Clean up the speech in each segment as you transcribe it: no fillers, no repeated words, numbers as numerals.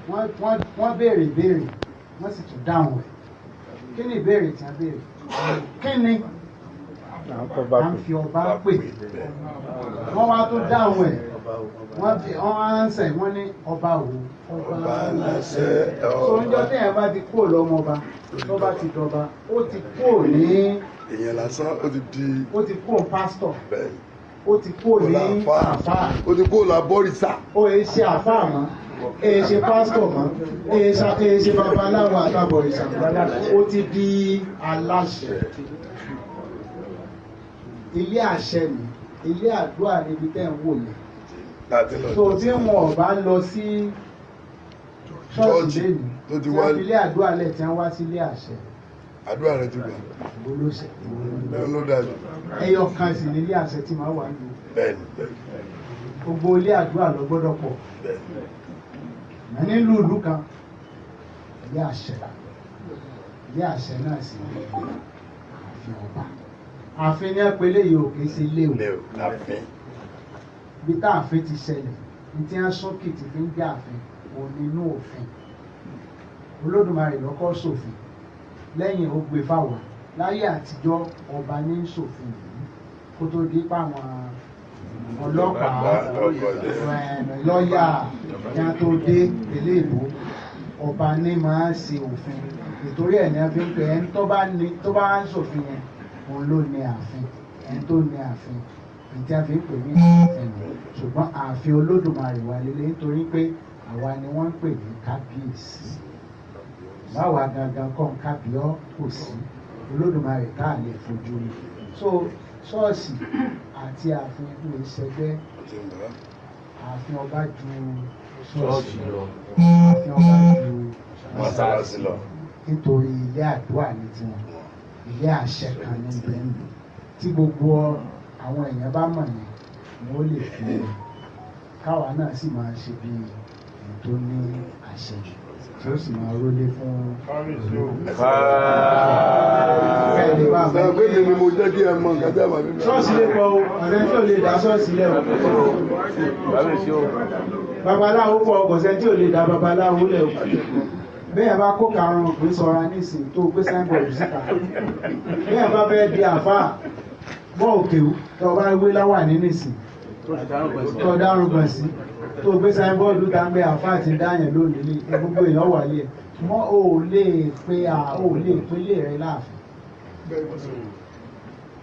wọ́n béèrè ìbéèrè wọ́n sì tún dáhùn ẹ̀. Kí ni ìbéèrè tí wọ́n béèrè? Kí ni à ń fi ọba pè? Wọ́n wá tún dáhùn ẹ̀. Wọ́n á ń sẹ̀ wọ́n ní ọba wo? Ọba aláṣẹ. Sọ́njọ́ tí ẹ̀ bá ti kúrò lọ́mọ ọba tó bá ti dọba ó ti kúrò ní èèyàn lásán ó ti kúrò pásítọ̀ ó ti kúrò ní àfáà ó ti kúrò lábọ́rìṣà ó yẹ ṣe àfáà mọ́ èyí ṣe pásítọ̀ mọ́ èyí ṣe babaláwo àtàbọ̀rìṣà ó ti di aláṣẹ. Ilé àṣẹ ni ilé àdúrà níbi tẹ́ ń wò yẹn tó tí wọn ò bá lọ sí ṣọ́ọ̀ṣì lẹ́nu tí wọ́n fi ilé àdúrà lẹ̀ tí wọ́n wá sí ilé àṣẹ. Àdúrà rẹ ti gbà. Ló dájú. Ẹyọ kan sì ní ilé àṣẹ tí màá wà ní. Bẹ́ẹ̀ni. Gbogbo ilé àdúrà lọ gbọ́dọ̀ pọ̀. Mẹ nílùú ìlú kan ilé àṣẹ náà sì ní ààfin ọba. Ààfin ní ẹ̀pẹ́lẹ́ yìí ò kìí ṣe ilé o. Ibi tá ààfin ti ṣẹlẹ̀ ní tí wọ́n sókè tí fi ń jẹ́ ààfin òun nínú òfin. Olódùmarè lọ́kọ́ ṣòfin lẹ́yìn ó gbé fáwọn láyé àtijọ́ ọba ní ṣòfin yìí kó tó di páwọn ọlọ́pàá lọ́ọ̀yà yá tó dé ilé ìbò ọba ní máa ń ṣe òfin nítorí ẹ̀ ní a fi ń pè ẹni tó bá ń ṣòfin yẹn òun ló ní ààfin ẹni tó ní ààfin èyí tí a fi ń pè ní ààfin ṣùgbọ́n ààfin Olódùmarè wà lélẹ̀ nítorí pé àwa ni wọ́n ń pè ní kábíyèsí. Báwa gangan kọ́ ń kábíọ́ kò sí Olódùmarè ká lè fojú rí. So ṣọ́ọ̀ṣì àti ààfin ìlú ìṣẹ́gbẹ́ ààfin ọba ju ṣọ́ọ̀ṣì lọ ààfin ọba ju mọ́sálásí lọ nítorí ilé àdúrà ní tiwọn ilé àṣẹ kan ní bẹ́ẹ̀ni tí gbogbo àwọn èèyàn bá mọ̀ yẹn ni ó lè fi káwa náà sì máa ṣe bí èyí tó ní àṣẹ jù tí ó sì máa rólé fún ṣọ́ọ̀ṣì lè pọ̀ ọ̀rẹ́ tí ò lè dá ṣọ́ọ̀ṣì lẹ̀ babaláwo pọ̀ ọ̀gọ̀sẹ̀ tí ò lè dá babaláwo lẹ̀ bẹ́ẹ̀ bá kó karùn-ún pé sọ́ra nísìn tó gbé sáìbọ̀dù síta bẹ́ẹ̀ bá fẹ́ di àfáà bọ́ òkè tó bá gbé láwà ní nísìn tó dárúgbọ̀n sí tó gbé sáìbọ̀dù tá ń gbé àfáà ti dáyẹ̀ lónìí ní gbogbo èèyàn wà lé mọ́ ò lè pé lè rẹ láàfin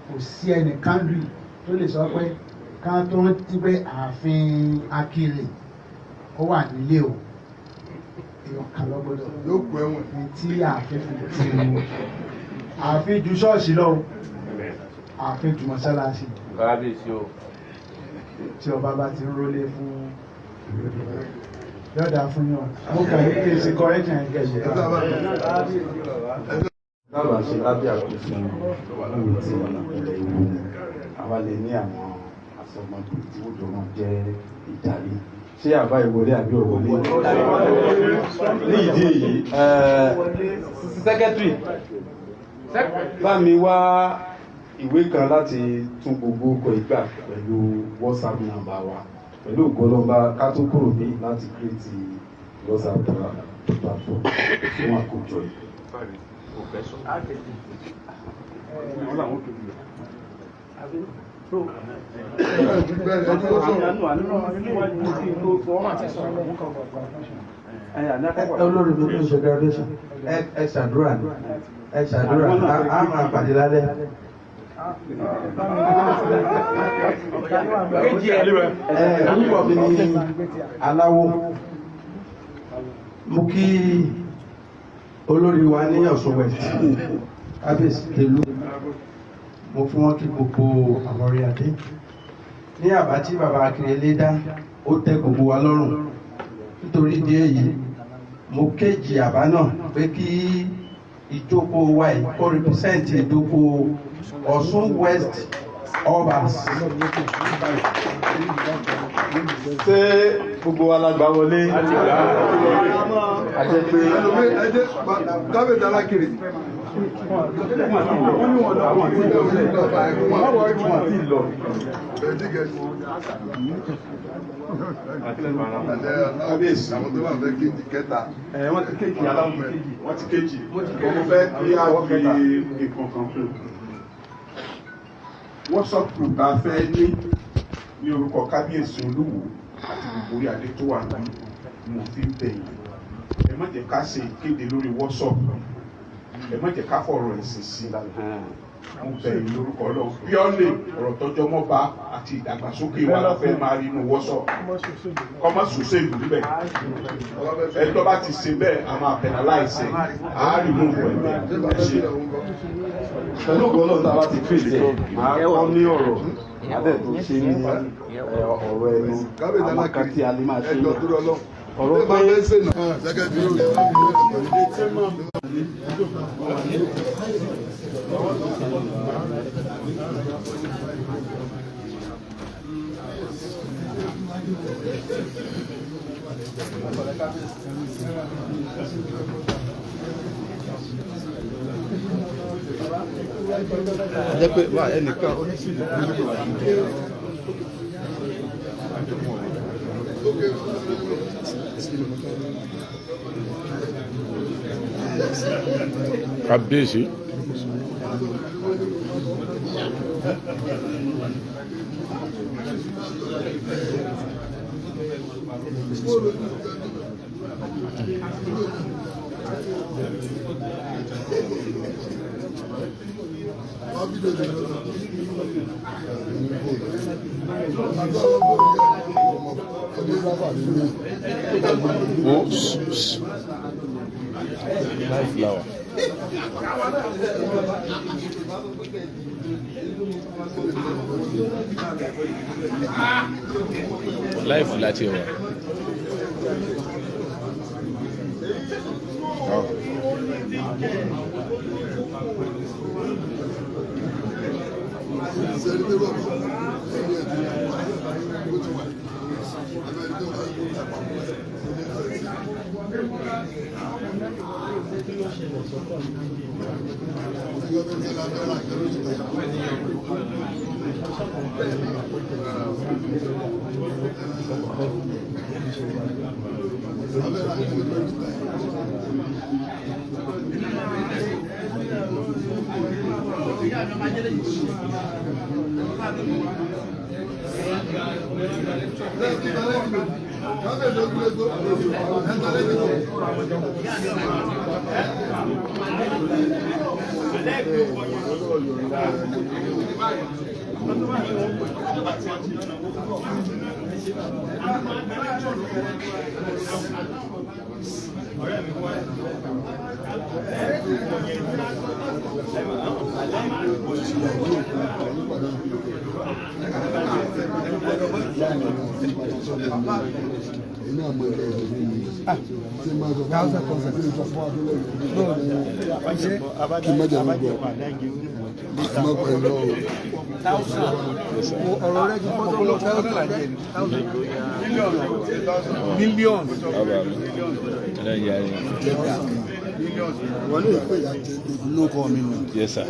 kò sí ẹnìkan lù tó lè sọ pé ká tó ń tí pé ààfin Akire ó wà nílé o èèyàn lọ́gbọ́dọ̀ yóò kú ẹ̀wọ̀n ní tí ààfin fi tu ààfin ju ṣọ́ọ̀ṣì lọ ààfin ju mọ́sálásí tí ọba bá ti ń rólé fún yọ̀dà fún yàn mo kà ní kí n ṣe correct and get it. Dábàá ṣe lábẹ́ àkóso ìwé tí ilẹ̀ ìwò àwa lè ní àwọn àsọmọdé tí ó jọ wọn jẹ́ ìdarí. Ṣé àbá ìwọlé àbí òwọlé? Ní ìdí èyí, sẹ́kẹ́tìrì bá mi wá ìwé kan láti tún gbogbo ọkọ̀ ìgbà pẹ̀lú WhatsApp number wa. Pẹ̀lú ògbólọ́mbà ká tó kúrò ní láti create WhatsApp platform fún àkójọ yìí. Olórí mi kò ṣe graduation ẹ ṣàdúrà a máa pàdé lálẹ́. Orúkọ mi ni Aláwo. Mo kí olórí wa ní Ọ̀ṣun West kábíyèsí tèlú mo fún wọn kí gbogbo àwọn orí adé ní àbá tí bàbá Akínyẹlé dá ó tẹ́ gbogbo wa lọ́rùn nítorí ìdí èyí mo kéjì àbá náà pé kí ìjókòó wa yìí kó rìpísẹ́ǹtì ìjókòó Ọ̀ṣun West Obas ṣé gbogbo wa la gbà wọlé? A jẹ́ pé kábíyèsí alákiri. Kábíyèsí àwọn tó wà fẹ́ kéjì kẹta. Wọ́n ti kéjì aláwọ̀ méjì. Wọ́n ti kéjì. Mo fẹ́ kí a fi ìkọ̀kan fún. WhatsApp group tá a fẹ́ ní orúkọ kábíyèsí olúwo àti gbogbo orí adé tó wà ní mo fi ń bẹ̀ yìí. Ẹ má jẹ́ ká ṣe ìkéde lórí WhatsApp. Ẹ má jẹ́ ká fọ̀rọ̀ ẹ̀sìn sí i. Mo bẹ̀ yìí lórúkọ Ọlọ́run. Bí ọ́ lè ọ̀rọ̀ tọ́jọ́ mọ́ba àti ìdàgbàsókè wa la fẹ́ máa rí inú WhatsApp. Kọ́mọ́ sòsè ìlú níbẹ̀. Ẹjọ́ bá ti ṣe bẹ́ẹ̀ a máa penalize ẹ̀. A á rí mú ìwẹ̀ bẹ́ẹ̀. Pẹ̀lú ògbọ́n náà tá a bá ti fèsì ẹ̀, máa kọ́ ní ọ̀rọ̀ abẹ́ tó ṣe ní ọ̀rọ̀ ẹnu àwọn kan tí a lè máa ṣe ní ọ̀rọ̀ pé jẹ́ pé wà ẹnìkan kábíyèsí. Flower. Life láti wà. Yes, sir.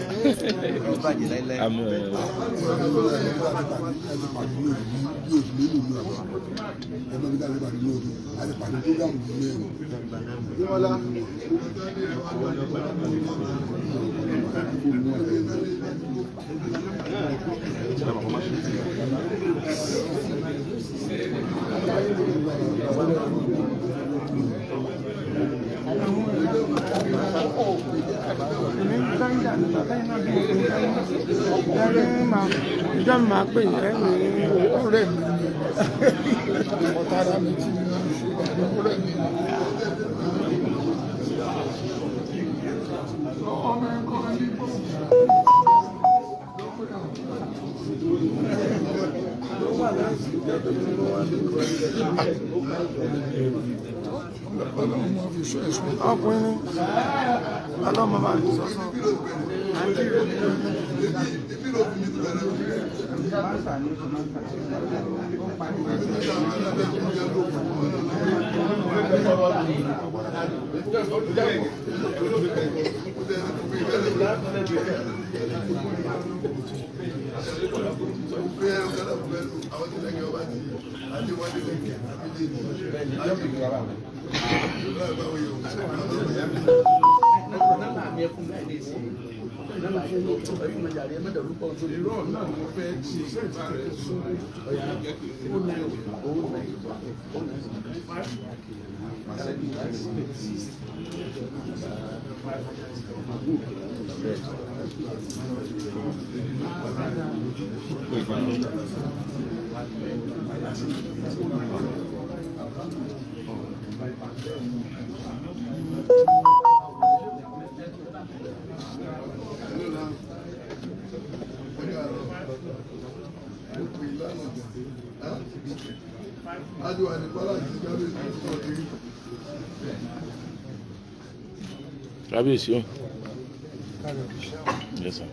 ìjọ máa pè yẹn ní ọ̀rẹ́ mi ọ̀tara mi tí ọ̀rẹ́ mi. ọkùnrin ọlọ́mọ máa ń sọ́sọ́. Kábíyèsí o. Yes, sir.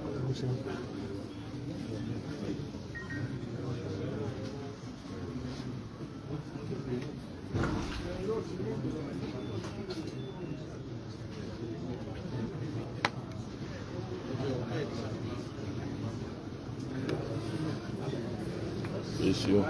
Yes, you.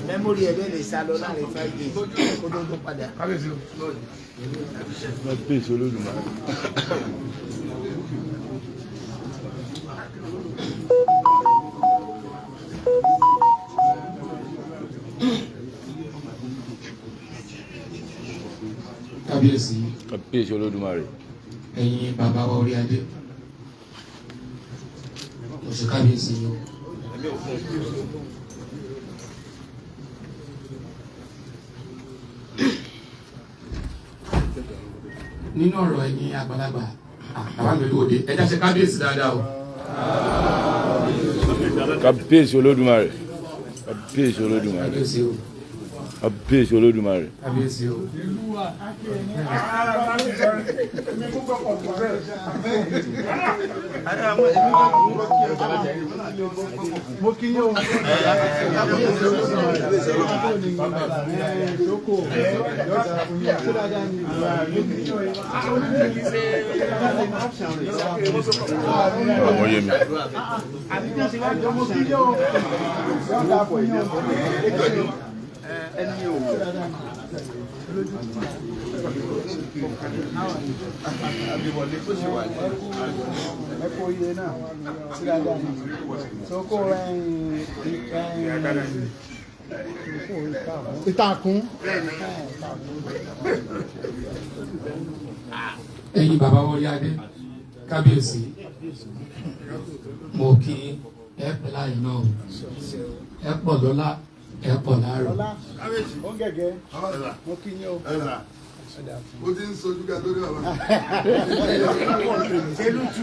Memory ẹ̀ lè sá lọ láàrin 5 days kó tó padà. Kábíyèsí Olódùmarè. Kábíyèsí. Kábíyèsí Olódùmarè. Ẹ̀yin bàbá wa orí adé. Oṣù kábíyèsí yìí. Nínú ọ̀rọ̀ ẹ̀yin àgbàlagbà, bàbá mi lóde, ẹja ṣe kábíyèsí dáadáa o. Kábíyèsí Olódùmarè. Kábíyèsí Olódùmarè. Kábíyèsí o. Kábíyèsí Olódùmarè. Kábíyèsí o. Mo kí yín o. Ọmọ yé mi. Ẹ̀kọ́ iye náà sí dáadáa ní sọ́kò ìtàkùn. Ẹ̀yin bàbá wa orí adé, kábíyèsí. Mo kí ẹ pẹ́ láyé náà o. Ẹ pọ̀ lọ́lá, ẹ pọ̀ láàrọ̀. Ó gẹ̀gẹ́, mo kí yín o. ó ti ń sojú ká lórí ọ̀rọ̀ ó ní kí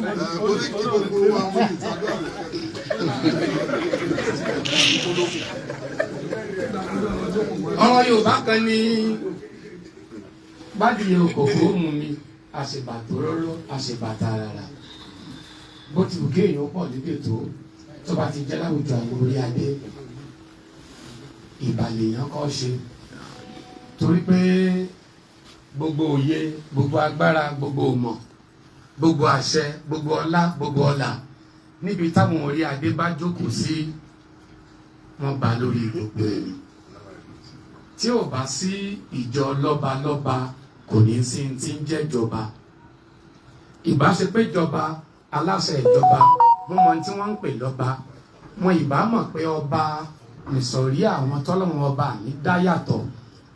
gbogbo wa mú ìtàgbà ọ̀rọ̀ Yorùbá kan ní bádìyẹ òkòkò mú mi àṣebàtò rọ́rọ́ àṣebàtà rárá bó ti wù kéèyàn pọ̀ nígbè tó bá ti jẹ́ láwùjọ àwọn orí adé ìbàlèyàn kọ́ ṣe torí pé gbogbo òye gbogbo agbára gbogbo òmọ̀ gbogbo àṣẹ gbogbo ọlá gbogbo ọlà níbi táwọn orí adé bá jókòó sí wọ́n bá lórí gbogbo ẹni tí ò bá sí ìjọ lọ́balọ́ba kò ní sí ti ń jẹ́jọba ìbáṣepé ìjọba aláṣẹ ìjọba wọ́n mọ tí wọ́n ń pè lọ́ba wọn ìbá mọ̀ pé ọba nìsọ̀rí àwọn tọ́lọ́run ọba mi dá yàtọ̀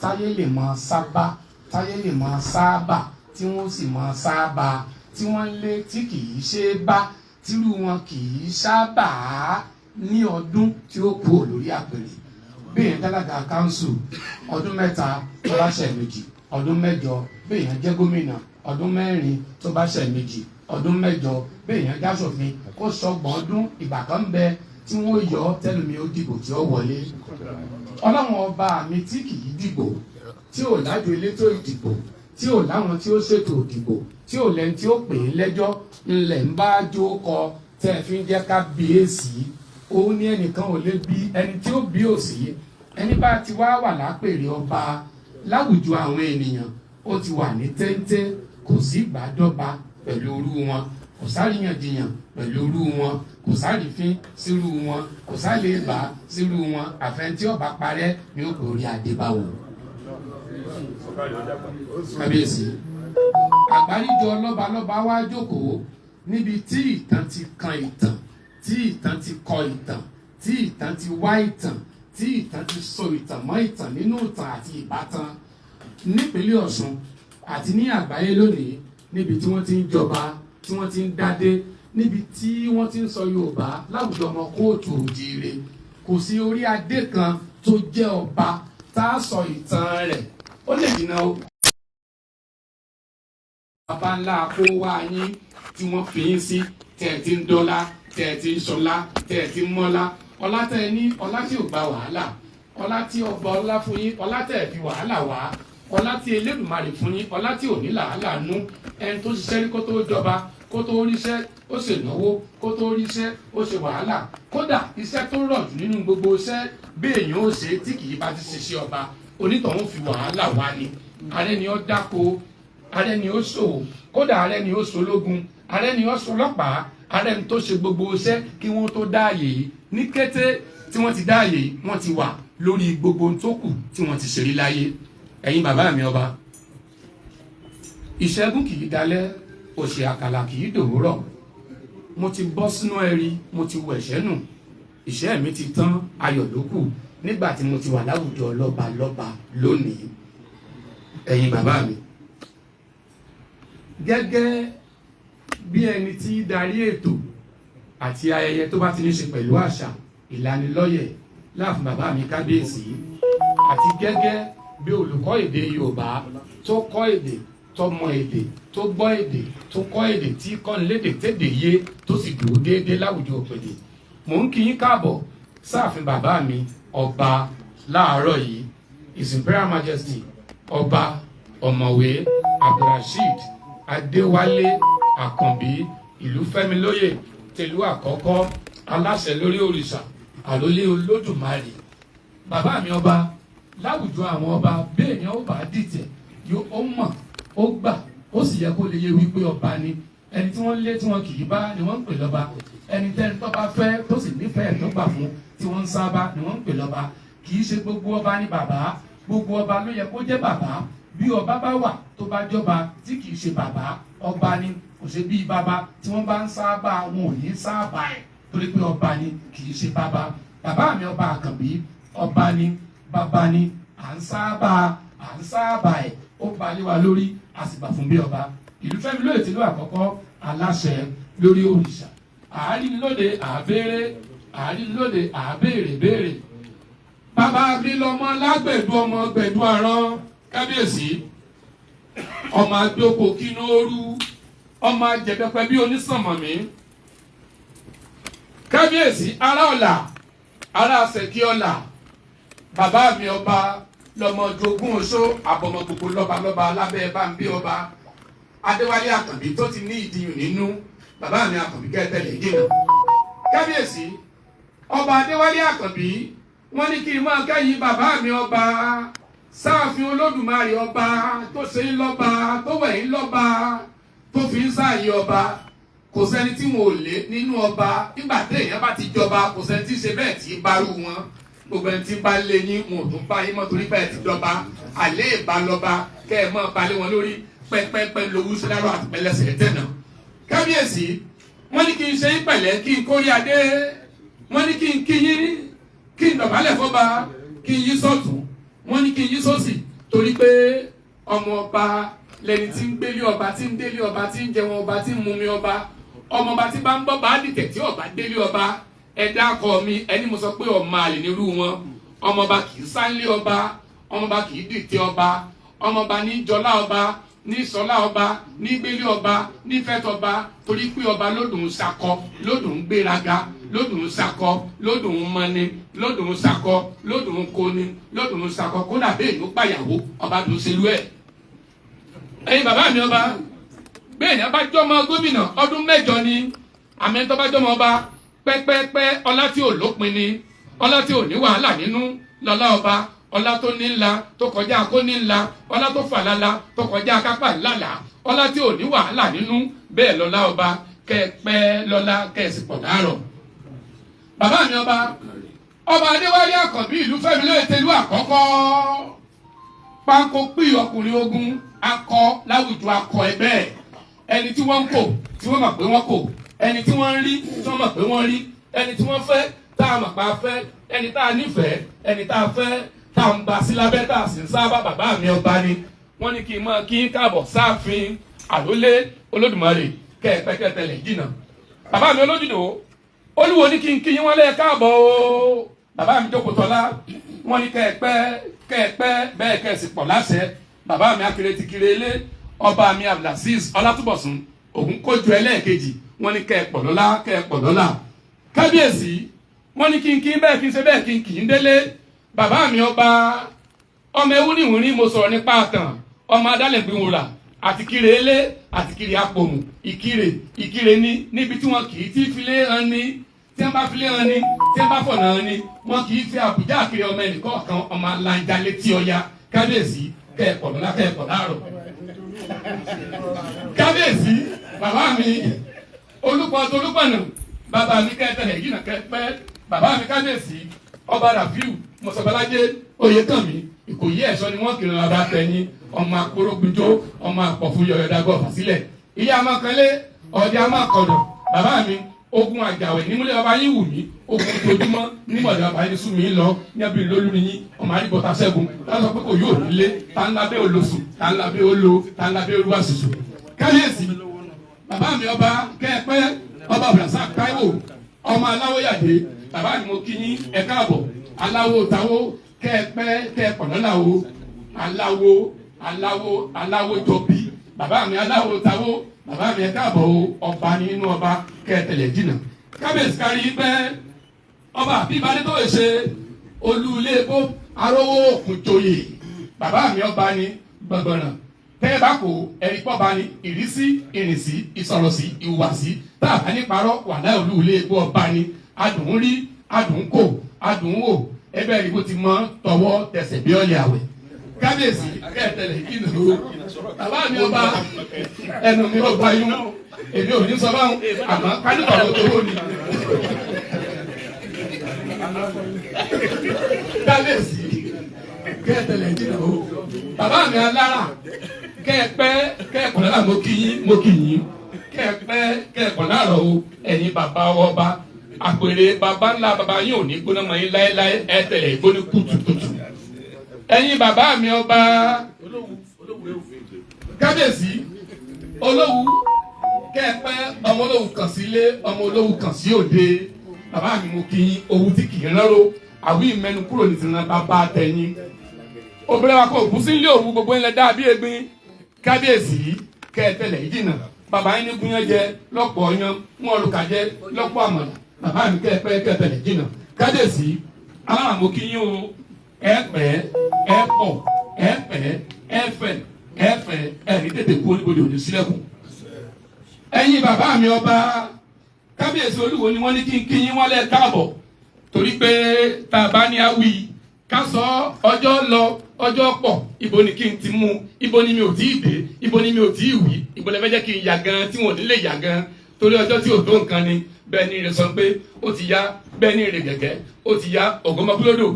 táyé lè mọ sábà táyé lè mọ sábà tí wọ́n sì mọ sábà tí wọ́n lé tí kì í ṣe bá tírú wọn kì í sábà ní ọdún tí ó kú lórí àpèrè bẹ́ẹ̀ dálága kánsù ọdún mẹ́ta tó bá ṣe méjì ọdún mẹ́jọ bẹ́ẹ̀ jẹ́ gómìnà ọdún mẹ́rin tó bá ṣe méjì ọdún mẹ́jọ bẹ́ẹ̀ dáṣòfin kó sọgbọ̀n ọdún ìgbà kan ń bẹ tí wọ́n yọ tẹ́lùmí ó dìbò tí ó wọlé ọlọ́run ọba mi tí kì í dìbò tí ò lájọ elétò ìdìbò tí ò láwọn tí ó ṣètò ìdìbò tí ò lẹ́ni tí ó pè é lẹ́jọ́ ńlẹ̀ ń bá jó kọ tẹ́ ẹ fi ń jẹ́ ká bí èsì òun ní ẹnìkan ò lè bí ẹni tí ó bí òsì ẹni bá ti wá wà lápèrè ọba láwùjọ àwọn ènìyàn ó ti wà ní téńté kò sí ìgbàdọ́ba pẹ̀lú orú wọn kò sáríyànjiyàn pẹ̀lú orú wọn kò sárífín sírú wọn kò sálébà sírú wọn àfẹntí ọba parẹ́ ní òkè orí adébáwò. kábíyèsí àgbáríjọ lọ́balọ́ba wá jókòó níbi tí ìtàn ti kan ìtàn tí ìtàn ti kọ ìtàn tí ìtàn ti wá ìtàn tí ìtàn ti so ìtàn mọ́ ìtàn nínú ìtàn àti ìbátan nípínlẹ̀ Ọ̀ṣun àti ní àgbáyé lónìí níbi tí wọ́n ti ń jọba tí wọ́n ti ń dádé níbi tí wọ́n ti ń sọ Yorùbá láwùjọ ọmọ kóòtù òjìire kò sí orí adé kan tó jẹ́ ọba tá a sọ ìtàn rẹ̀ ó lè jìnnà o. bàbá ńlá kó wá yín tí wọ́n fi yín sí tẹ̀ ẹ̀ ti ń dọ́lá tẹ̀ ẹ̀ ti ń sọlá tẹ̀ ẹ̀ ti ń mọ́lá ọlá tẹ̀ ẹ ní ọlá tí ò gba wàhálà ọlá tí ọba ọlá fún yín ọlá tẹ̀ ẹ̀ fi wàhálà wá ọlá tí Elédùmarè fún yín ọlá tí ò ní làálàá nú ẹni tó ṣiṣẹ́ rí kó tó jọba kó tó ríṣẹ́ ó ṣe náwó kó tó ríṣẹ́ ó ṣe wàhálà kódà iṣẹ́ tó rọ̀ jù nínú gbogbo iṣẹ́ bí èèyàn ó ṣe tí kì í bá ti ṣiṣẹ́ ọba onítọ̀hún fi wàhálà wá ni ààrẹ ni ó dáko ààrẹ ni ó ṣòwò kódà ààrẹ ni ó ṣológun ààrẹ ni ó ṣọlọ́pàá ààrẹ ni tó ṣe gbogbo iṣẹ́ kí wọ́n tó dáàyè ní kété tí wọ́n ti dáàyè wọ́n ti wà lórí gbogbo tó kù tí wọ́n ti ṣèrí láyé ẹ̀yin bàbá mi ọba ìṣẹ́gun kì í dalẹ̀ òṣì àkàlà kì í dòwúrọ̀ mo ti bọ́ sínú ẹ̀rí mo ti wọ ẹ̀ṣẹ̀ nù ìṣẹ́ mi ti tán ayọ̀ ló kù nígbà tí mo ti wà láwùjọ lọ́ba lónìí ẹ̀yin bàbá mi gẹ́gẹ́ bí ẹni tí darí ètò àti ayẹyẹ tó bá ti ní ṣe pẹ̀lú àṣà ìlanilọ́yẹ̀ láàfin bàbá mi kábíyèsí àti gẹ́gẹ́ bí olùkọ́ èdè Yorùbá tó kọ́ èdè tó mọ èdè tó gbọ́ èdè tó kọ́ èdè tí kọ́nilédè tèdè yé tó sì dúró déédéé láwùjọ òpèdè mò ń kí yín káàbọ̀ sáàfin bàbá mi ọba láàárọ̀ yìí His Imperial Majesty ọba ọ̀mọ̀wé Abdulrasheed Adéwálé Àkànbí Ìlúfẹ́milóyè tìlú àkọ́kọ́ aláṣẹ lórí òrìṣà àrólé Olódùmarè bàbá mi ọba láwùjọ àwọn ọba bẹ́ẹ̀ ni ó bá dìtẹ̀ yóò ó mọ̀ ó gbà ó sì yẹ kó lè yé wípé ọba ni ẹni tí wọ́n lé tí wọ́n kì í bá ni wọ́n ń pè lọ́ba ẹni tẹ́ni tó bá fẹ́ tó sì nífẹ̀ẹ́ tó gbà fún tí wọ́n ń sábà ni wọ́n ń pè lọ́ba kì í ṣe gbogbo ọba ní bàbá gbogbo ọba ló yẹ kó jẹ́ bàbá bí ọba bá wà tó bá jọba tí kì í ṣe bàbá ọba ni kò ṣe bí bàbá tí wọ́n bá ń sábà wọn ò ní sábà ẹ̀ torí pé ọba ni kì í ṣe bàbá bàbá mi ọba Àkànbí ọba ni bàbá ni à ń sábà ẹ̀ ó balẹ̀ wa lórí àsìgbà fún bí ọba Ìlúfẹ́milóyè tìlú àkọ́kọ́ aláṣẹ lórí òrìṣà àárínlóde àbéèrè bàbá mi lọmọ lágbẹ̀dú ọmọ gbẹ̀dú àrán kábíyèsí ọmọ adóko kínóoru ọmọ ajẹpẹpẹ bí onísànmọ̀mí kábíyèsí ará ọ̀la ará sẹ̀kí ọ̀la bàbá mi ọba lọmọ jogún oṣó àbọ̀mọ gbogbo lọ́balọ́ba lábẹ́ bámbí ọba adéwálé àkànbí tó ti ní ìdíyùn nínú bàbá mi àkànbí kẹ́tẹ́lẹ̀ dènà kábíyèsí ọba adéwálé àkànbí wọ́n ní kí n máa kẹ́yìn bàbá mi ọba sáàfin olódùmarè ọba tó ṣe ń lọ́ba tó wẹ̀ ń lọ́ba tó fi ń sáàyè ọba kò sẹ́ni tí wọn ò lé nínú ọba nígbà téèyàn bá ti jọba kò sẹ́ni tí ń ṣe bẹ́ẹ̀ tí ń bárù wọn gbogbo ẹni tí ń bá lé yín wọn ò tún bá yín mọ́ torí bẹ́ẹ̀ ti jọba àlẹ́ ìbálọ́ba kẹ́ ẹ̀ mọ́ balẹ̀ wọn lórí pẹ́pẹ́pẹ́ lowó sílárò àti pẹ́lẹ́sẹ̀ tẹ̀nà kábíyèsí wọ́n ní kí n ṣe ń pẹ̀lẹ́ kí n kórí adé wọ́n ní kí n kí yín kí n dọ̀bálẹ̀ fọ́ba kí n yí sọ́tún wọ́n ní kí n yí sósì torí pé ọmọ ọba lẹni tí ń gbélé ọba tí ń délé ọba tí ń jẹun ọba tí ń mumi ọba ọmọ ọba tí bá ń bọ́ bá dìtẹ̀ tí ọba délé ọba ẹ̀dá akọ mi ẹni mo sọ pé ọmọ àlè nírú wọn ọmọ ọba kì í sáńlé ọba ọmọ ọba kì í dìtẹ̀ ọba ọmọ ọba ní jọlá ọba ní sọlá ọba ní gbélé ọba ní fẹ́tọba torí pé ọba lódùn sakọ lódùn gbéraga lódùn sakọ lódùn mọni lódùn sakọ lódùn koni lódùn sakọ kódà bẹ́ẹ̀ ló pàyàwó ọba tó ṣerú ẹ̀. ẹ̀yin bàbá mi ọba bẹ́ẹ̀ ni abájọ́mọ gómìnà ọdún 8 ni àmẹ́tọ́ bájọ́mọ ọba pẹ́pẹ́pẹ́ ọlá tí ò lópin ni ọlá tí ò ní wàhálà nínú lọ́lá ọba ọlá tó ní ńlá tó kọjá kó ní ńlá ọlá tó fàlàlà tó kọjá kápá ńlá ọlá tí ò ní wàhálà nínú bẹ́ẹ̀ lọ́lá ọba kẹ́ẹ̀pẹ́ lọ́lá kẹ́ẹ̀sì pọ̀ láàrọ̀. bàbá mi ọba adéwálé àkànbí ìlú fẹ́mi lóye tẹ́lú àkọ́kọ́ pákó pí ọkùnrin ogun akọ láwùjọ akọ ẹgbẹ́ ẹni tí wọ́n ń kò tí wọ́n mọ̀ pé wọ́n kò ẹni tí wọ́n ń rí tí wọ́n mọ̀ pé wọ́n rí ẹni tí wọ́n fẹ́ tá a mọ̀ pa fẹ́ ẹni tá a nífẹ̀ẹ́ ẹni tá a fẹ́ tá a ń ba sí lábẹ́ tá a sì ń sábà bàbá mi ọba ni wọ́n ní kí n máa kí n káàbọ̀ sáàfin àlólé olódùmarè kẹ́ẹ̀pẹ́kẹ́tẹ̀lẹ̀ jìnnà bàbá mi olójúdò olúwo ní kí n kí yín wọ́n lẹ́ káàbọ̀ o bàbá mi jókòó tọ́lá wọ́n ní kẹ́ẹ̀pẹ́ bẹ́ẹ̀ kẹ́ẹ̀sì pọ̀ láṣẹ bàbá mi akéré ti kiri ilé ọba mi abdulaziz ọlátúbọ̀sún ògún kójú ẹlẹ́ẹ̀kejì wọ́n ní kẹ́ẹ̀pọ̀ lọ́lá kábíyèsí wọ́n ní kí n bẹ́ẹ̀ kí n ṣe bẹ́ẹ̀ kí n kì í délé bàbá mi ọba ọmọ ewu níwùrí mo sọ̀rọ̀ nípa àtàn ọmọ adálẹ̀gbìn wòrà àti kiri ilé àti kiri apòmù ìkirè ní níbi tí wọn kì í tí filé hàn ní tí wọn bá filé hàn ní tí wọn bá fọ̀nà hàn ní wọn kì í fi àbújá àkiri ọmọ ẹnìkan kan ọmọ aláǹjà létí ọya kábíyèsí kẹ́ẹ̀pọ̀ lọ́lá kẹ́ẹ̀pọ̀ láàrọ̀ kábíyèsí bàbá mi olùpọ̀nà bàbá mi kẹ́tẹ̀lẹ̀ yìí nà kẹ́pẹ́ bàbá mi kábíyèsí ọba rafiu mọ̀sọ̀bálájé oyèkànmí ìkòyí ẹ̀ṣọ́ ni wọ́n kìlọ̀ ọba tẹ̀yìn ọmọ akórógbìjó ọmọ àpọ̀fù yọ̀yọ̀dàgọ̀ fàsílẹ̀ ìyá amákanlé ọ̀dẹ amákọ̀dọ̀ bàbá mi ogun àjàwẹ̀ nímúlẹ̀ bàbá yín wù mí ogun tojúmọ́ nímọ̀lẹ́ bàbá yín sún mi lọ níbi lólu ni yín ọmọ àdìbọ̀tà ṣẹ́gun lọ́sọ̀ pé kò yóò nílé tá ńlá bẹ́ẹ̀ olóṣù tá ńlá bẹ́ẹ̀ olo tá ńlá bẹ́ẹ̀ olúwa ṣoṣo káyèsí bàbá mi ọba kẹ́ẹ̀pẹ́ ọba abdulrasaq taiwo ọmọ aláwòyàdé bàbá mi mo kí yín ẹ káàbọ̀ aláwo táwo kẹ́ẹ̀pọ̀ lọ́la o aláwo jọbí bàbá mi aláwo táwo bàbá mi ẹ káàbọ̀ o ọba nínú ọba kẹ́ẹ̀tẹ̀lẹ̀ jìnnà kábíyèsí kárí pẹ́ ọba àbíbalẹ tó lè ṣe olú ilé epo arówó òkùnjoyè bàbá mi ọba ní gbọ̀ngbọ̀nà tẹ́ bá kó ẹ̀rí pọ̀ bá ní ìrísí ìrìnsí ìsọ̀rọ̀sí ìhùwàsí tá a bá ní parọ́ wà láì olú ilé epo ọba ní adùn rí adùn kò adùn wò ẹbẹ̀ rí bó ti mọ́ tọwọ́ tẹsẹ̀ bí ọ̀lẹ̀ àwẹ̀ kábíyèsí kẹ́ẹ̀tẹ̀lẹ̀ ìkìnnà ló bàbá mi ọba ẹnu mi ò bá yún èmi ò ní sọ báwọn àmọ́ kálíkọ̀ ló tó ní. kábíyèsí kẹ́ẹ̀tẹ̀lẹ̀ ìkìnnà ló bàbá mi alára kẹ́ẹ̀pọ̀ lára mo kì yín kẹ́ẹ̀pọ̀ lára o ẹ̀yin bàbá ọba àpèrè bàbá ńlá bàbá yín ò ní gbóná mọ́ yín láéláé ẹ̀ tẹ̀lẹ̀ ìgbóni kùtùkùtù ẹ̀yin bàbá mi ọba kábíyèsí olówú kẹ́ẹ̀pẹ́ ọmọ olówú kàn sí ilé ọmọ olówú kàn sí òde bàbá mi mo kì í owó tí kì í rárò àwí ìmẹ́nu kúrò ní tìǹbà bàbá tẹ̀yìn obìnrin wa kò kú sí ilé òwú gbogbo ilẹ̀ dàbí egbin kábíyèsí kẹ́ẹ̀tẹ̀lẹ̀ ìdìnà bàbá yín ní gúnyán jẹ lọ́pọ̀ ọyán wọn olùkà jẹ lọ́pọ̀ àmàlà bàbá mi kẹ́ẹ̀tẹ̀lẹ̀ ìdìnà kábíyèsí aláàmú kí yín o ẹ pẹ́ ẹ pọ̀ ẹ pẹ́ ẹ fẹ́ ẹ fẹ́ ẹ ní tètè kú oníbodè òní sílẹ̀kùn. ẹ̀yin bàbá mi ọba kábíyèsí olúwo ni wọ́n ní kí yín wọ́n lẹ̀ káàbọ̀ torí pé tá a bá ní awí ká sọ ọjọ́ lọ ọjọ́ pọ̀ ibo ni kí n ti mú ibo ni mi ò tí ì dé ibo ni mi ò tí ì wí ibo lẹ fẹ́ jẹ́ kí n yà gan tí wọn ò ní lè yà gan torí ọjọ́ tí ò tó nǹkan ni bẹ́ẹ̀ ni rẹ̀ sọ pé ó ti yá bẹ́ẹ̀ ni rẹ̀ gẹ̀gẹ́ ó ti yá ògùnmọ́kúlódò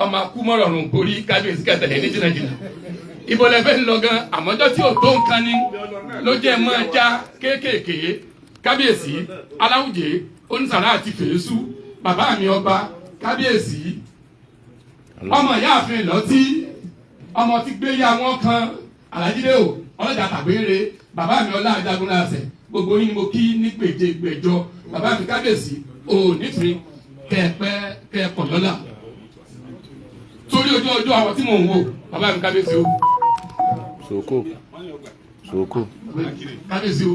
ọmọ akúmọ̀rọ̀rùn borí kábíyèsí kẹtẹ̀lé ní jìnnàjìnnà ibo lẹ fẹ́ lọ gan àmọ́jọ́ tí ò tó nǹkan ni ló jẹ́ mọ́ já kéékèèké kábíyèsí aláwùjẹ onísàrà àti fèésù bàbá mi ọba kábíyèsí ọmọ ìyáàfin lọtí ọmọ tí gbé ya wọn kan alájídé o ọlọ́jà tàgbére bàbá mi ọlá ajagun láṣẹ gbogbo yín ni mo kí ní gbèjègbèjọ bàbá mi kábíyèsí ò nífìrí kẹ́ẹ̀pọ̀ lọ́la torí ojú ọjọ́ àwọn tí mò ń wò bàbá mi kábíyèsí o. Soko. kábíyèsí o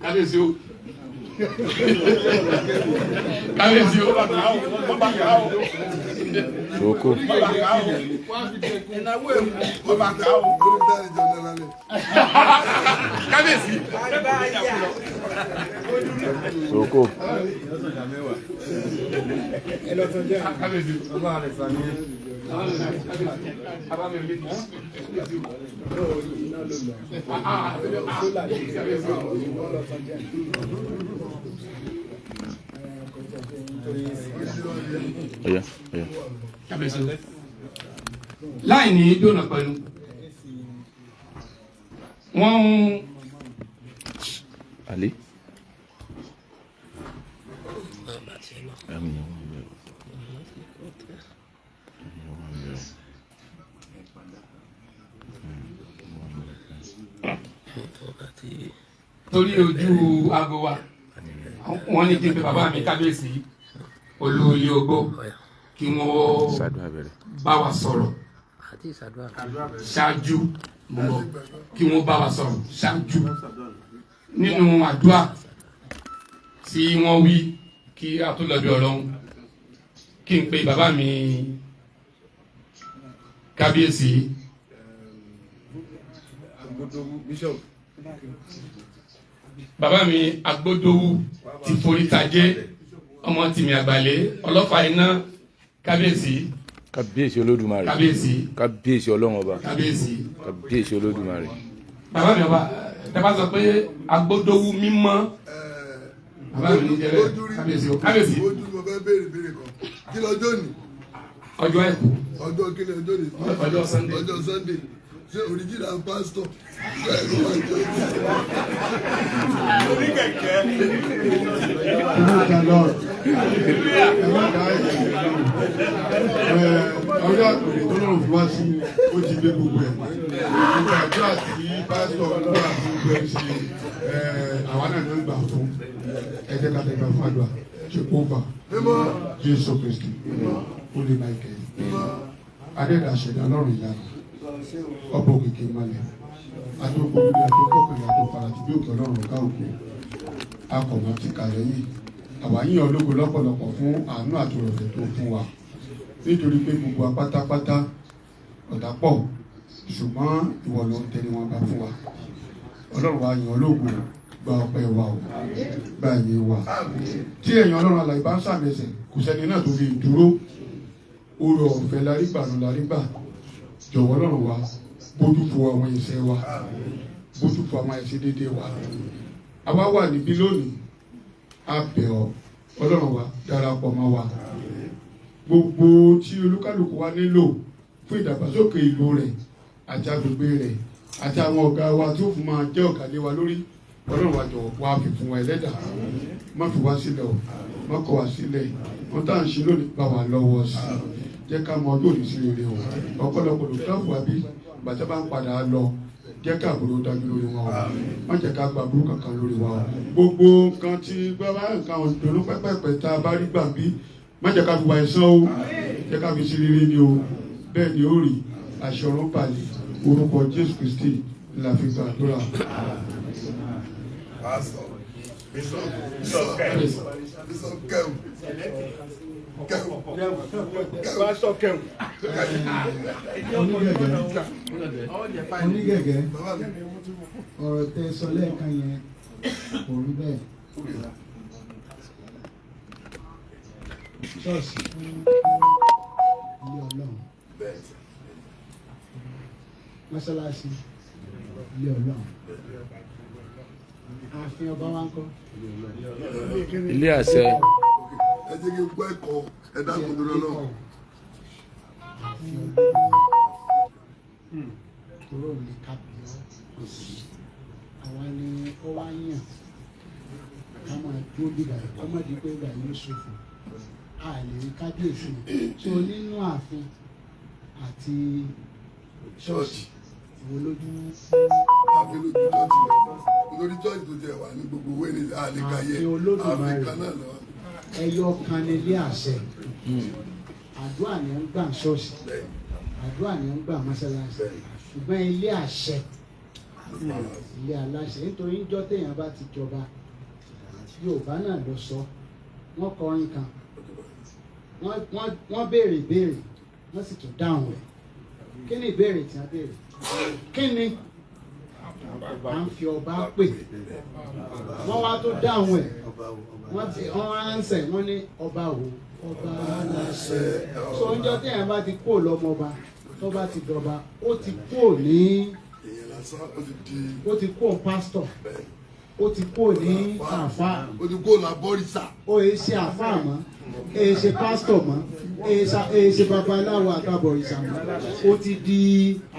kábíyèsí o kábíyèsí o. Soko. kábíyèsí. Soko. láì ní dóná pẹ̀lú wọ́n ń. Ali. torí ojú aago wa wọ́n ní kí n pe bàbá mi kábíyèsí olóyè ogbó kí wọ́n bá wa sọ̀rọ̀ ṣáájú mọ́ kí wọ́n bá wa sọ̀rọ̀ ṣáájú nínú àdúrà tí wọ́n wí kí a tó lọ bí ọlọ́run kí n pe bàbá mi kábíyèsí bàbá mi agbódowú ti forí tajé ọmọ tìmí àgbàlẹ ọlọ́fà iná kábíyèsí. Kábíyèsí olódùmarè. kábíyèsí. Kábíyèsí ọlọ́run ọba. kábíyèsí. Kábíyèsí olódùmarè. bàbá mi ọba tẹ́fà sọ pé agbódowú mímọ́ bàbá mi ní jẹ́rẹ́ kábíyèsí o kábíyèsí. ojú mo fẹ́ béèrè kan kí lọ́jọ́ ni. ọjọ́ àìkú. ọjọ́ kí ni ọjọ́ ni. ọjọ́ Sunday. ọjọ́ Sunday ṣe original pastor ṣe ẹ̀rọ wà jẹ́. ọjọ́ àpèrè tó lọ́rùn fún wa sí ó ti gbé gbogbo ẹ̀ nígbà àjọ àti pásítọ̀ nígbà àti gbogbo ẹ̀ ṣe àwa náà ló ń gbà fún ẹ̀jẹ̀ kàtẹ́gbà fún àdúrà ṣe kó fà Jésù Kristi ó lè máa kẹ́yìn adẹ́dà ṣẹ̀dá lọ́rùn ìyanu ọ̀pọ̀ òkìkí malẹ̀ adókòwé adókòkòrè adófarajì bí òkè ọlọ́run ọ̀gá òkú akọ̀mọ̀ ti kàlẹ́ yìí àwa yíyan ológo lọ́pọ̀lọpọ̀ fún àánú àti òrọ̀lẹ́ tó fún wa nítorí pé gbogbo apátápátá ọ̀dà pọ̀ ṣùgbọ́n ìwọ ló ń tẹni wọn bá fún wa ọlọ́run wa yàn ológo gba ọpẹ́ wa o gba ìyìn wa tí èèyàn ọlọ́run alàyè bá ń sàmẹsẹ̀ kò sẹ́ni náà tó fi dúró oore ọ̀fẹ́ larígbà ló larígbà jọ̀wọ́ lọ́rùn wa bójú fo àwọn ẹ̀ṣẹ̀ wa bójú fo àwọn ẹ̀ṣẹ̀ dédé wa àwa wà níbí lónìí a bẹ̀ ọ́ ọlọ́run wa darapọ̀ mọ́ wa gbogbo tí olúkálùkù wa nílò fún ìdàgbàsókè ìlú rẹ̀ àti agbègbè rẹ̀ àti àwọn ọ̀gá wa tí ó fún máa jẹ́ ọ̀gá lé wa lórí ọlọ́run wa jọ̀wọ́ wa fi fún wa ẹlẹ́dà má fi wá sílẹ̀ o má kọ̀ wá sílẹ̀ wọn tá à ń ṣe lónìí bá wa lọ́wọ́ sí i jẹ́ ká mọ ọjọ́ òní sí rere o ọ̀pọ̀lọpọ̀ ló dáàbò àbí bàtà bá ń padà lọ jẹ́ ká àbúrò dájú lórí wọn o má jẹ́ ká gba burú kankan lórí wa o gbogbo nǹkan tí bàbá nǹkan ìdùnnú pẹ́pẹ́pẹ́ tá a bá rí gbà bí má jẹ́ ká fi wá ẹ̀san o jẹ́ ká fi sí rere ni o bẹ́ẹ̀ ni ó rí àṣẹ ọ̀run balẹ̀ orúkọ Jésù Kristi la fi gbàdúrà. Pastor, Bishop Kẹ́hù. Onígẹ̀gẹ̀ ọ̀rọ̀ tẹ sọ lẹ́ẹ̀kan yẹn kò rí bẹ́ẹ̀. Ṣọ́ọ̀ṣì ilé Ọlọ́run, mọ́ṣáláṣí ilé Ọlọ́run, ààfin ọba wa ń kọ́ ilé àṣẹ. Ẹ jẹ́ kí n gbọ́ ẹ̀kọ́ ẹ̀dá kòtòrò náà. Tòró ní kábíyọ́ àwa ni ó wá yàn ká máa dúró bíbá yìí kó má di pé ìgbà yóò ṣòfò a lè rí kábíyèsí so nínú ààfin àti ṣọ́ọ̀ṣì ìwọ lójú. Àfi lójú chọ́ọ̀chì rẹ̀ lórí chọ́ọ̀chì tó jẹ́ wà ní gbogbo owó ní àlekayé àfi kan náà lọ. Ẹyọ kan ní ilé àṣẹ àdúrà ni ń gbà ṣọ́ọ̀ṣì àdúrà ni ń gbà mọ́ṣáláṣí ṣùgbọ́n ilé àṣẹ ilé aláṣẹ nítorí níjọ́ téèyàn bá ti jọba Yorùbá náà lọ sọ wọ́n kọrin kan wọ́n béèrè ìbéèrè wọ́n sì tún dáhùn rẹ̀ kí ni ìbéèrè tí wọ́n béèrè kí ni à ń fi ọba pè wọ́n wá tó dáhùn ẹ̀ wọ́n ránṣẹ́ wọ́n ní ọba wo ọba aláṣẹ so níjọ́ téèyàn bá ti kó lọ́mọba tó bá ti dọba ó ti kó ní ó ti kó pásítọ̀ ó ti kó ní àáfàá ó ti kó làbọ́rìṣà ó yẹ ṣe àáfàá mọ́ èyí ṣe pásítọ̀ mọ́ èyí ṣe babaláwo àtàbọ̀rìṣà mọ́ ó ti di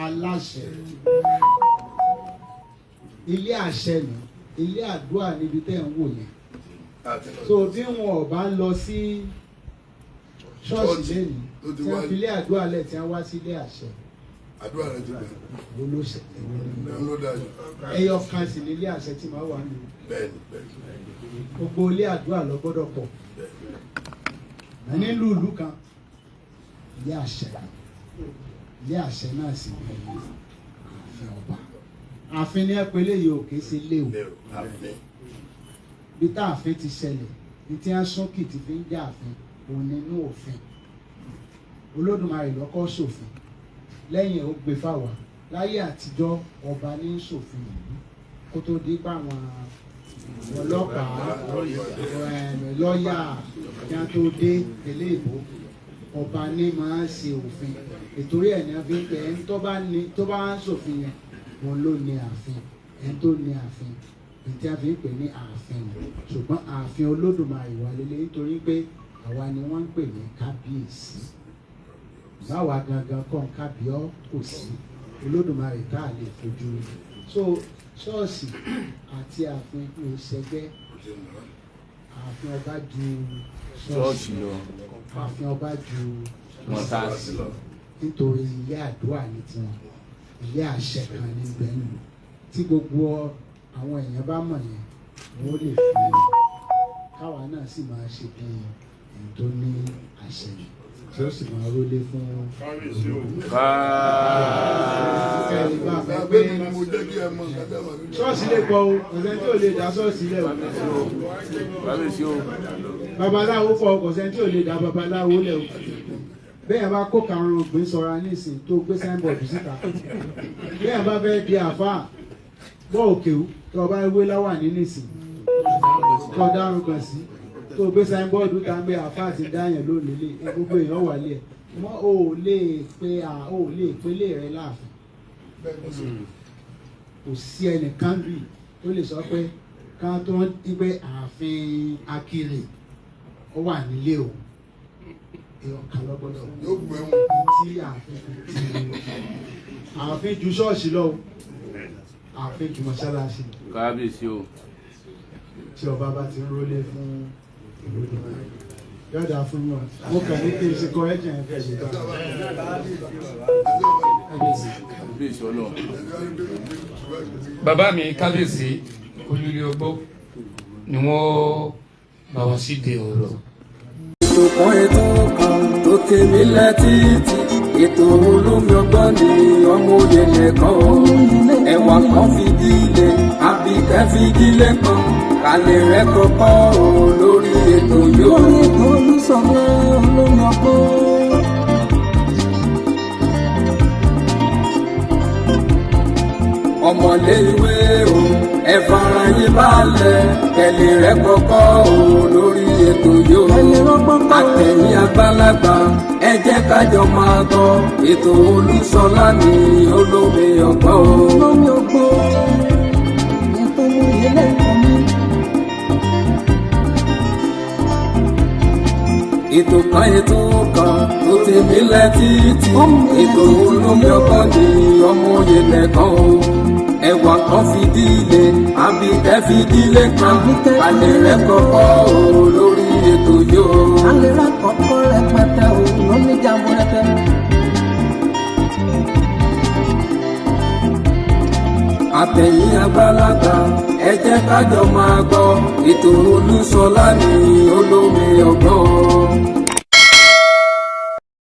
aláṣẹ ilé àṣẹ ni ilé àdúrà níbi tẹ́ ń wò yẹn so bí wọn ò bá lọ sí ṣọ́ọ̀ṣì lẹ́nu tí wọ́n fi ilé àdúrà lẹ̀ tí wọ́n wá sí ilé àṣẹ àdúrà rẹ̀ ti bẹ̀rẹ̀ olóṣè ló dájú. ẹyọ kan sì ní ilé àṣẹ tí màá wà nù gbogbo ilé àdúrà lọ gbọ́dọ̀ pọ̀ nílùú ìlú kan ilé àṣẹ náà sì ní ààfin ọba ààfin ní ẹpẹlẹ yìí ò kéé ṣe léwu bí tá ààfin ti ṣẹlẹ̀ ní tí wọ́n sún kìtì fi ń jẹ́ ààfin òun nínú òfin Olódùmarè lọ́kọ́ ṣòfin lẹ́yìn ó gbé fáwa láyé àtijọ́ ọba ní ṣòfin ìlú kó tó di páwọn ọlọ́pàá lọ́ọ̀yà kí wọ́n tó dé ilé ìbò ọba ní máa ń ṣe òfin ìtorí ẹ̀ ní abẹ́ pé ẹni tó bá ń ṣòfin yẹn wọn ló ní ààfin ẹni tó ní ààfin ìtí a fi ń pè ní ààfin ṣùgbọ́n ààfin Olódùmarè wà lélẹ̀ nítorí pé àwa ni wọ́n ń pè ní kábíyèsí báwa gangan kọ́ kábíọ́ kò sí Olódùmarè tá a lè fojú so ṣọ́ọ̀ṣì àti ààfin ìṣẹ́gbẹ́ ààfin ọba ju ṣọ́ọ̀ṣì lọ ààfin ọba ju mọ́sáàsì lọ nítorí ilé àdúrà ní tiwọn ilé àṣẹ kan ní gbẹ̀yìn tí gbogbo àwọn èèyàn bá mọ̀ yẹn wọ́n lè fi káwa náà sì máa ṣe bí ẹni tó ní àṣẹ yìí tí ó sì máa rólé fún ṣọ́ọ̀ṣì lè pọ̀ o ọ̀sẹ̀ tí ò lè dá ṣọ́ọ̀ṣì lẹ̀ o babaláwo pọ̀ ọ̀sẹ̀ tí ò lè dá babaláwo lẹ̀ o bẹ́ẹ̀ bá kó karùn-ún ògbìn sọra nísìn tó gbé sáínbọ̀dù síta bẹ́ẹ̀ bá fẹ́ di àfáà bọ́ òkè tó bá wé láwà ní nísìn tó dárun kan sí tó gbé sáínbọ̀dù tá ń gbé àfáà ti dáyàn lónìí lé gbogbo èèyàn wà lé ẹ̀ wọ́n ò lè pélé rẹ láàfin kò sí ẹnìkan bí tó lè sọ pé ká tó ń gbé ààfin Akire ó wà nílé o ọ̀kan lọ́gbọ́dọ̀ yóò gbé wọn. tí ààfin ju ṣọ́ọ̀ṣì lọ ààfin ju mọ́ṣáláṣí kábíyèsí o tí ọba bá ti ń rólé fún Olódùmarè yọ̀dà fún yàn mo kàn ní kí n ṣe correction ẹ̀ fẹ́ ṣe gbà. kábíyèsí Ọlọ́run. bàbá mi kábíyèsí olùlé ogbó ni wọ́n bá wa síde ọ̀rọ̀. ìṣòkan ètò kan tó kémi létí ètò olómi ọgbọ́n ni ọmọ òye lẹ́kàn o. ẹwà kan fìdílé Àbíkẹ́ fìdílé kan kalẹ̀ rẹ̀ kọ́kọ́ o lórí ètò yóò. lórí ètò Olúṣọlá olómi ọgbọ́n. ọmọlé ìwé o ẹ fara yín balẹ̀ kẹlẹ̀ rẹ̀ kọ́kọ́ o lórí ètò yóò. àtẹ̀yìn àgbàlagbà ẹ jẹ́ kájọ máa gbọ́ ètò Olúṣọlá ní olómi ọgbọ́n o. olómi ọgbọ́n ètò ìyẹlẹ ìkànnì. ètò kan tó ti mílẹ̀ títí ètò olómi ọgbọ́n ní ọmọ òye lẹ́kàn o. ẹwà kan fìdílé Àbíkẹ́ fìdílé kan kalẹ̀ rẹ̀ kọ́kọ́ o lórí ètò yóò. kalẹ̀ rẹ̀ kọ́kọ́ rẹpẹtẹ o lóní jàmbúrẹ́tẹ. àtẹ̀yìn àgbàlagbà ẹ jẹ́ kájọ máa gbọ́ ètò Olúṣọlá ní olómi ọgbọ́n.